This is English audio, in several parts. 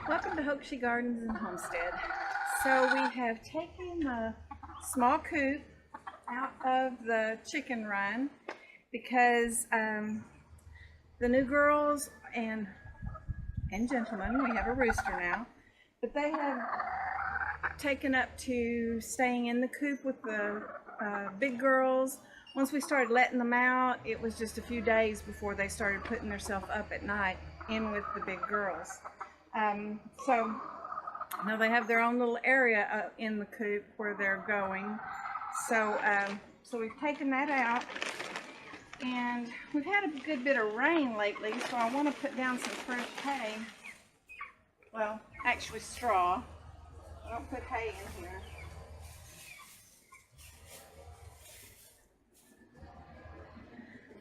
Welcome to Homestead Gardens and Homestead. So we have taken the small coop out of the chicken run because the new girls and gentlemen, we have a rooster now, but they have taken up to staying in the coop with the big girls. Once we started letting them out, it was just a few days before they started putting themselves up at night in with the big girls. So now they have their own little area in the coop where they're going. So we've taken that out, and we've had a good bit of rain lately, so I want to put down some fresh hay. Well, actually straw. I don't put hay in here.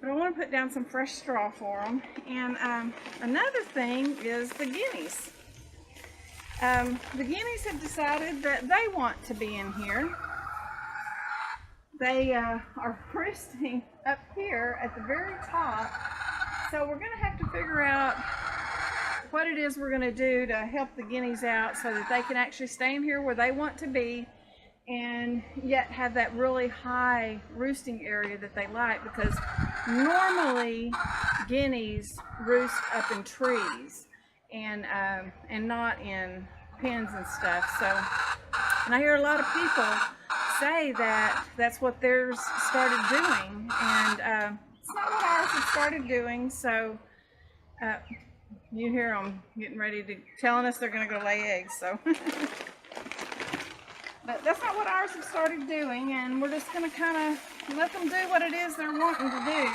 But I want to put down some fresh straw for them. And another thing is the guineas. The guineas have decided that they want to be in here. They are roosting up here at the very top. So we're going to have to figure out what it is we're going to do to help the guineas out so that they can actually stay in here where they want to be, and yet have that really high roosting area that they like, because normally guineas roost up in trees and not in pens and stuff. So, and I hear a lot of people say that that's what theirs started doing, and it's not what ours have started doing. So you hear them getting ready to telling us they're going to go lay eggs. So. But that's not what ours have started doing, and we're just going to kind of let them do what it is they're wanting to do.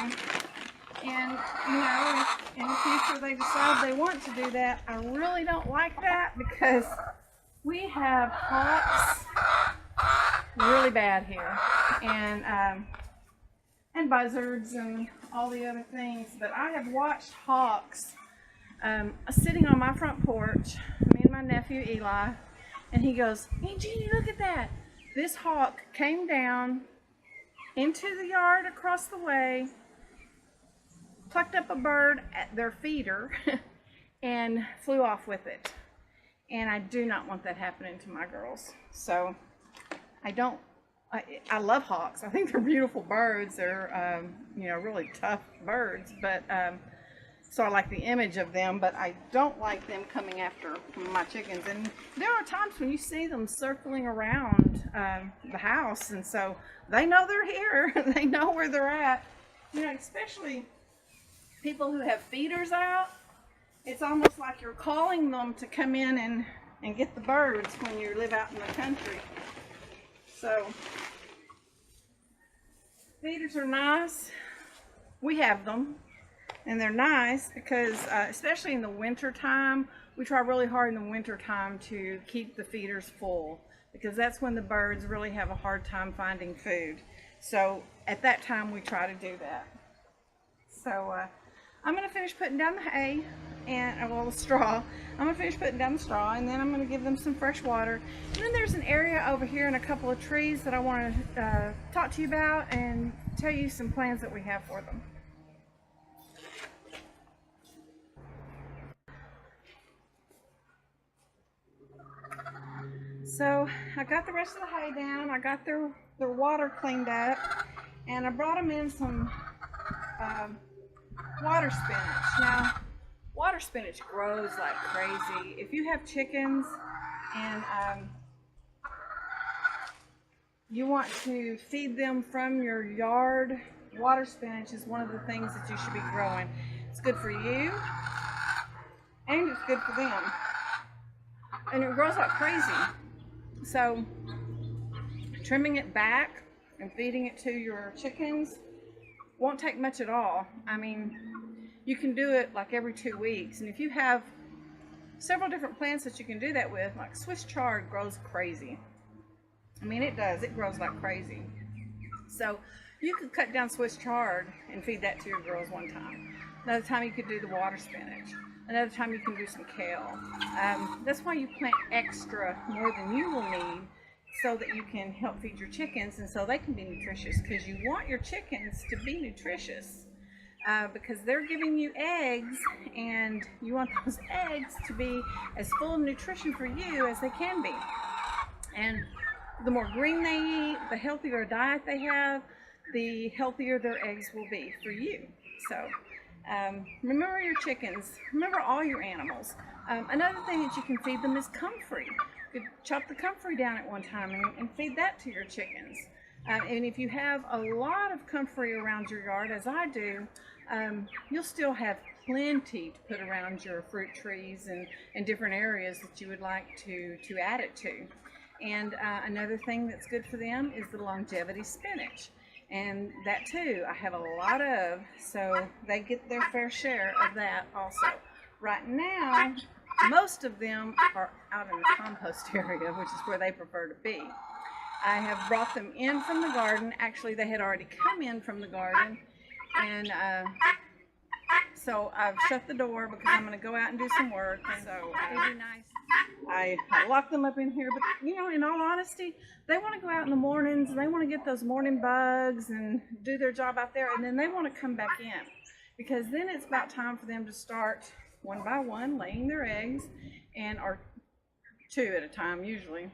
And, you know, if in the future they decide they want to do that, I really don't like that, because we have hawks really bad here, and buzzards and all the other things. But I have watched hawks sitting on my front porch, me and my nephew Eli. And he goes, "Hey, Jeannie, look at that." This hawk came down into the yard across the way, plucked up a bird at their feeder, and flew off with it. And I do not want that happening to my girls. So I love hawks. I think they're beautiful birds. They're, you know, really tough birds. But so I like the image of them, but I don't like them coming after my chickens. And there are times when you see them circling around the house, and so they know they're here. They know where they're at. You know, especially people who have feeders out. It's almost like you're calling them to come in and get the birds when you live out in the country. So feeders are nice. We have them. And they're nice because, especially in the winter time, we try really hard in the winter time to keep the feeders full, because that's when the birds really have a hard time finding food. So at that time we try to do that. So I'm going to finish putting down the hay and the straw. I'm going to finish putting down the straw, and then I'm going to give them some fresh water. And then there's an area over here and a couple of trees that I want to talk to you about and tell you some plans that we have for them. So I got the rest of the hay down, I got their water cleaned up, and I brought them in some water spinach. Now, water spinach grows like crazy. If you have chickens and you want to feed them from your yard, water spinach is one of the things that you should be growing. It's good for you, and it's good for them. And it grows like crazy. So trimming it back and feeding it to your chickens won't take much at all. I mean, you can do it like every 2 weeks. And if you have several different plants that you can do that with, like Swiss chard grows crazy. I mean, it does. It grows like crazy. So you could cut down Swiss chard and feed that to your girls one time. Another time you could do the water spinach. Another time you can do some kale. That's why you plant extra more than you will need, so that you can help feed your chickens and so they can be nutritious, because you want your chickens to be nutritious. because they're giving you eggs, and you want those eggs to be as full of nutrition for you as they can be. And the more green they eat, the healthier diet they have, the healthier their eggs will be for you. So remember your chickens, remember all your animals. Another thing that you can feed them is comfrey. You could chop the comfrey down at one time and feed that to your chickens. And if you have a lot of comfrey around your yard, as I do, you'll still have plenty to put around your fruit trees and different areas that you would like to add it to. And another thing that's good for them is the longevity spinach. And that too, I have a lot of, so they get their fair share of that also. Right now, most of them are out in the compost area, which is where they prefer to be. I have brought them in from the garden. Actually, they had already come in from the garden, and so I've shut the door because I'm going to go out and do some work. So it'd be nice. I lock them up in here, but you know, in all honesty, they want to go out in the mornings, and they want to get those morning bugs and do their job out there, and then they want to come back in, because then it's about time for them to start one by one laying their eggs, and or two at a time usually.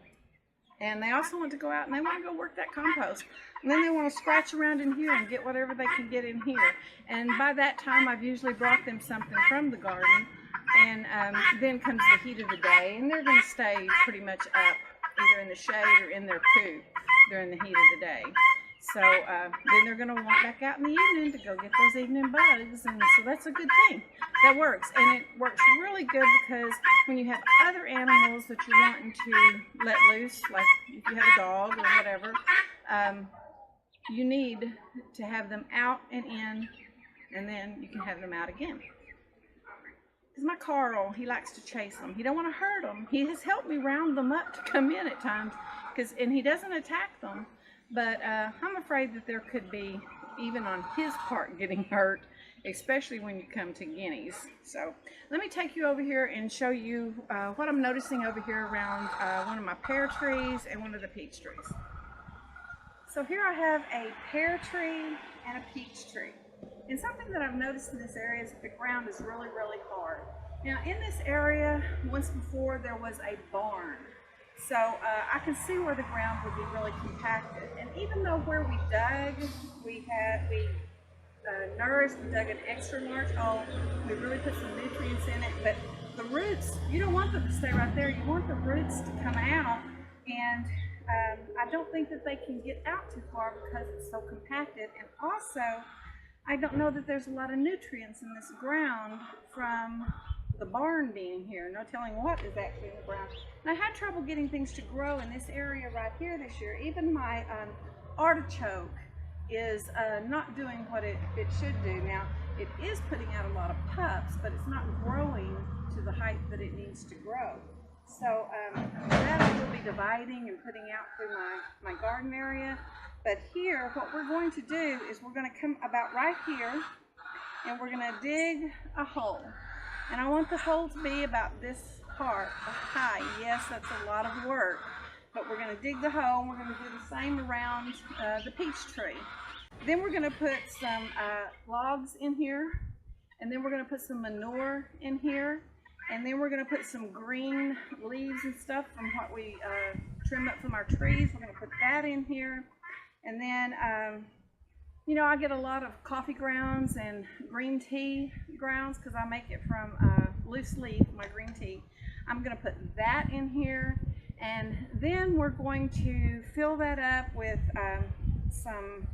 And they also want to go out and they want to go work that compost. And then they want to scratch around in here and get whatever they can get in here. And by that time, I've usually brought them something from the garden. And then comes the heat of the day. And they're going to stay pretty much up, either in the shade or in their coop during the heat of the day. So then they're going to want back out in the evening to go get those evening bugs. And so that's a good thing. That works. And it works really good because when you have other animals that you're wanting to let loose, like if you have a dog or whatever, you need to have them out and in, and then you can have them out again. Because my Carl, he likes to chase them. He don't want to hurt them. He has helped me round them up to come in at times, and he doesn't attack them. But I'm afraid that there could be, even on his part, getting hurt, especially when you come to guineas. So let me take you over here and show you what I'm noticing over here around one of my pear trees and one of the peach trees. So here I have a pear tree and a peach tree. And something that I've noticed in this area is that the ground is really, really hard. Now in this area, once before there was a barn. So I can see where the ground would be really compacted. And even though where we dug, we nourished, we dug an extra large hole, we really put some nutrients in it, but the roots, you don't want them to stay right there. You want the roots to come out, and I don't think that they can get out too far because it's so compacted. And also, I don't know that there's a lot of nutrients in this ground from the barn being here. No telling what is actually in the ground. And I had trouble getting things to grow in this area right here this year. Even my artichoke is not doing what it should do. Now, it is putting out a lot of pups, but it's not growing to the height that it needs to grow. So that I will be dividing and putting out through my garden area. But here, what we're going to do is we're going to come about right here, and we're going to dig a hole. And I want the hole to be about this high. Yes, that's a lot of work. But we're going to dig the hole, and we're going to do the same around the peach tree. Then we're going to put some logs in here, and then we're going to put some manure in here, and then we're going to put some green leaves and stuff from what we trim up from our trees. We're going to put that in here, and then you know, I get a lot of coffee grounds and green tea grounds because I make it from loose leaf, my green tea. I'm going to put that in here, and then we're going to fill that up with some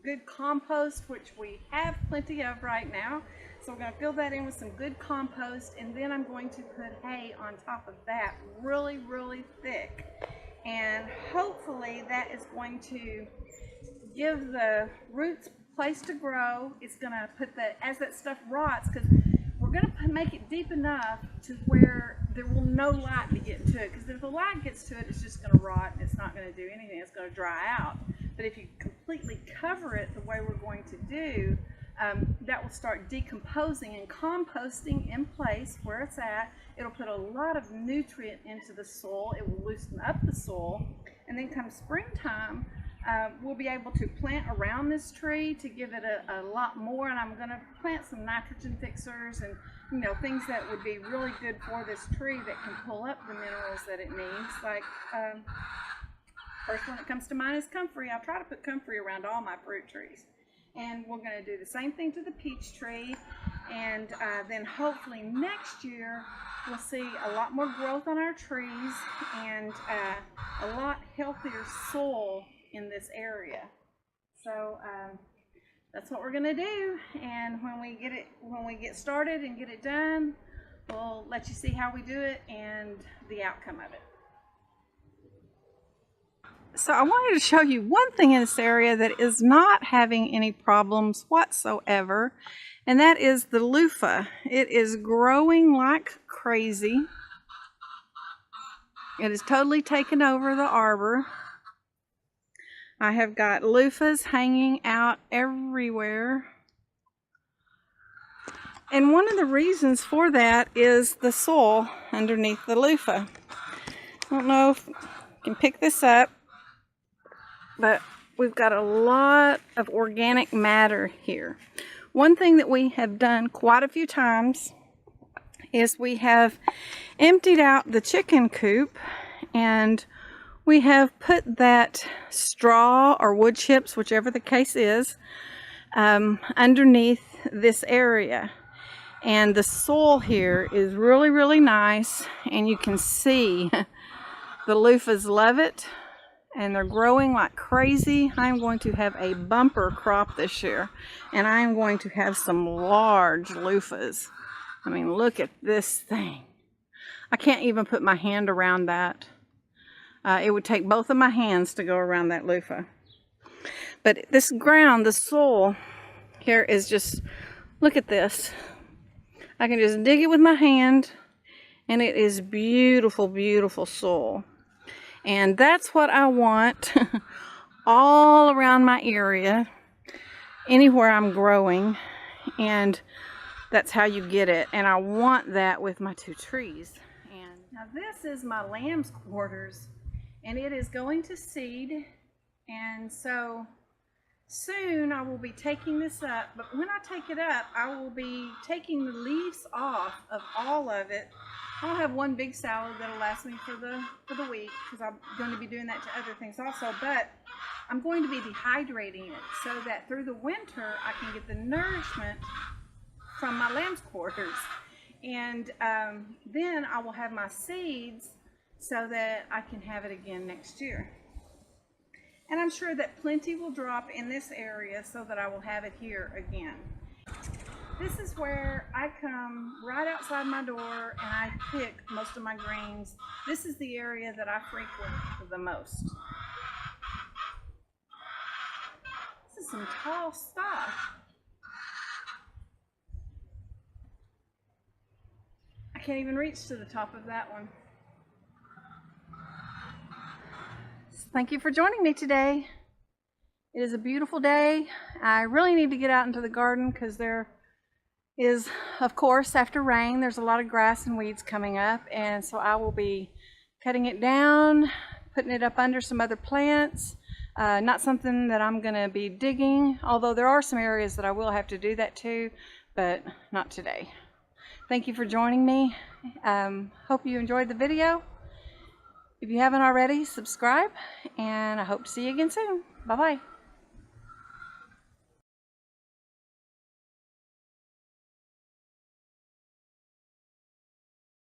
good compost, which we have plenty of right now. So we're going to fill that in with some good compost, and then I'm going to put hay on top of that, really, really thick. And hopefully that is going to give the roots place to grow. It's going to put as that stuff rots, because we're going to make it deep enough to where there will no light be getting to it, because if the light gets to it, it's just going to rot and it's not going to do anything. It's going to dry out. But if you completely cover it the way we're going to do, that will start decomposing and composting in place where it's at. It'll put a lot of nutrient into the soil. It will loosen up the soil, and then come springtime, we'll be able to plant around this tree to give it a lot more, and I'm going to plant some nitrogen fixers and things that would be really good for this tree that can pull up the minerals that it needs. Like first one that comes to mind is comfrey. I'll try to put comfrey around all my fruit trees, and we're going to do the same thing to the peach tree, and then hopefully next year we'll see a lot more growth on our trees and a lot healthier soil in this area. So that's what we're gonna do, and when we get started and get it done, we'll let you see how we do it and the outcome of it. So I wanted to show you one thing in this area that is not having any problems whatsoever, and that is the loofah. It is growing like crazy. It has totally taken over the arbor. I have got loofahs hanging out everywhere. And one of the reasons for that is the soil underneath the loofah. I don't know if you can pick this up, but we've got a lot of organic matter here. One thing that we have done quite a few times is we have emptied out the chicken coop, and we have put that straw or wood chips, whichever the case is, underneath this area. And the soil here is really, really nice, and you can see the loofahs love it, and they're growing like crazy. I'm going to have a bumper crop this year, and I am going to have some large loofahs. I mean, look at this thing. I can't even put my hand around that. It would take both of my hands to go around that loofah. But this ground, the soil here is just, look at this. I can just dig it with my hand, and it is beautiful, beautiful soil. And that's what I want all around my area, anywhere I'm growing, and that's how you get it. And I want that with my two trees. And now this is my lamb's quarters, and it is going to seed, and so soon I will be taking this up. But when I take it up, I will be taking the leaves off of all of it. I'll have one big salad that'll last me for the week, because I'm going to be doing that to other things also. But I'm going to be dehydrating it so that through the winter I can get the nourishment from my lamb's quarters, and then I will have my seeds so that I can have it again next year. And I'm sure that plenty will drop in this area so that I will have it here again. This is where I come right outside my door and I pick most of my greens. This is the area that I frequent the most. This is some tall stuff. I can't even reach to the top of that one. Thank you for joining me today. It is a beautiful day. I really need to get out into the garden because there is, of course, after rain, there's a lot of grass and weeds coming up, and so I will be cutting it down, putting it up under some other plants. Not something that I'm going to be digging, although there are some areas that I will have to do that too, but not today. Thank you for joining me. Hope you enjoyed the video. If you haven't already, subscribe, and I hope to see you again soon. Bye-bye.